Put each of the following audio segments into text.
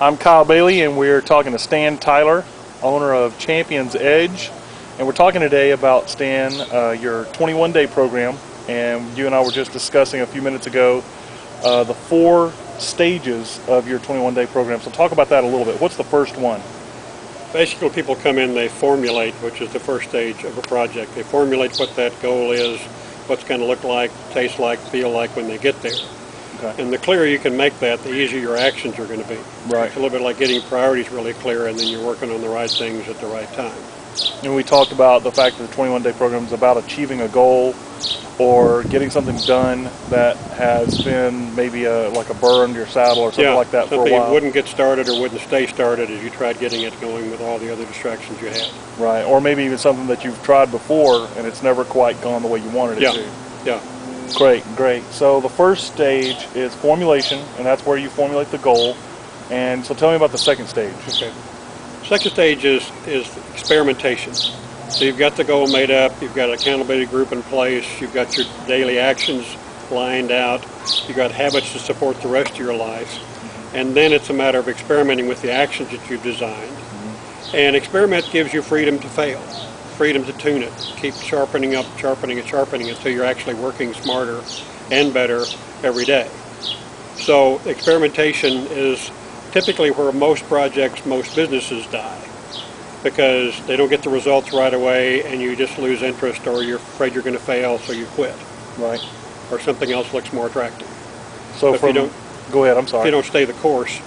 I'm Kyle Bailey, and we're talking to Stan Tyler, owner of Champions Edge. And we're talking today about, Stan, your 21-day program. And you and I were just discussing a few minutes ago the 4 stages of your 21-day program. So talk about that a little bit. What's the first one? Basically, people come in, they formulate, which is the first stage of a project. They formulate what that goal is, what's going to look like, taste like, feel like when they get there. Okay. And the clearer you can make that, the easier your actions are going to be. Right. It's a little bit like getting priorities really clear, and then you're working on the right things at the right time. And we talked about the fact that the 21-day program is about achieving a goal or getting something done that has been maybe like a burr under your saddle or something like that for a while. Something wouldn't get started or wouldn't stay started as you tried getting it going with all the other distractions you had. Right, or maybe even something that you've tried before and it's never quite gone the way you wanted it to. Yeah. Great. So the first stage is formulation, and that's where you formulate the goal. And so tell me about the second stage. Okay. Second stage is experimentation. So you've got the goal made up, you've got an accountability group in place, you've got your daily actions lined out, you've got habits to support the rest of your life, and then it's a matter of experimenting with the actions that you've designed. And experiment gives you freedom to fail, freedom to tune it, keep sharpening it until you're actually working smarter and better every day. So experimentation is typically where most projects, most businesses die, because they don't get the results right away and you just lose interest, or you're afraid you're going to fail, so you quit. Right. Or something else looks more attractive. So go ahead, I'm sorry. If you don't stay the course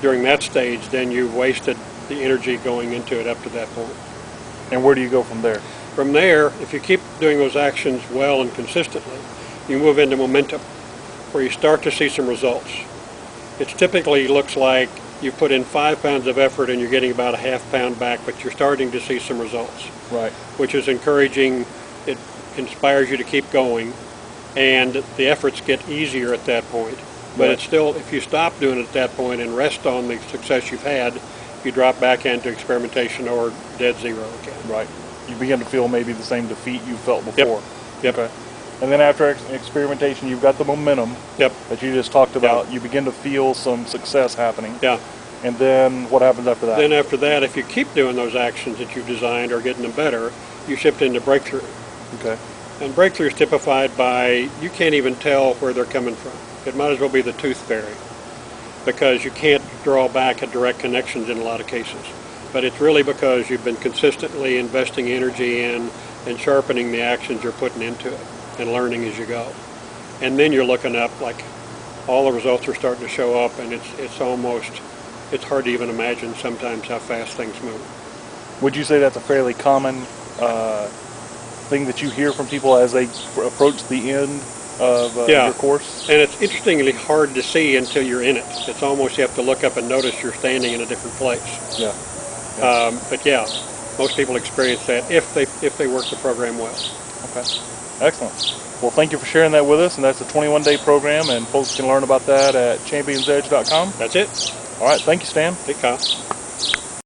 during that stage, then you've wasted the energy going into it up to that point. And where do you go from there? From there, if you keep doing those actions well and consistently, you move into momentum, where you start to see some results. It typically looks like you put in 5 pounds of effort and you're getting about a half pound back, but you're starting to see some results. Right. Which is encouraging. It inspires you to keep going, and the efforts get easier at that point. But it's still, if you stop doing it at that point and rest on the success you've had, you drop back into experimentation or dead zero again. Right. You begin to feel maybe the same defeat you felt before. Yep. Okay. And then after experimentation, you've got the momentum that you just talked about. You begin to feel some success happening. Yeah. And then what happens after that? Then after that, if you keep doing those actions that you've designed or getting them better, you shift into breakthrough. Okay. And breakthrough is typified by, you can't even tell where they're coming from. It might as well be the tooth fairy, because you can't draw back at direct connections in a lot of cases. But it's really because you've been consistently investing energy in and sharpening the actions you're putting into it and learning as you go. And then you're looking up, like all the results are starting to show up, and it's hard to even imagine sometimes how fast things move. Would you say that's a fairly common thing that you hear from people as they approach the end of your course? And it's interestingly hard to see until you're in it. It's almost, you have to look up and notice you're standing in a different place. Yeah. But yeah, most people experience that if they work the program well. Okay. Excellent. Well, thank you for sharing that with us, and that's a 21-day program, and folks can learn about that at championsedge.com. That's it. All right. Thank you, Stan. Hey, Kyle.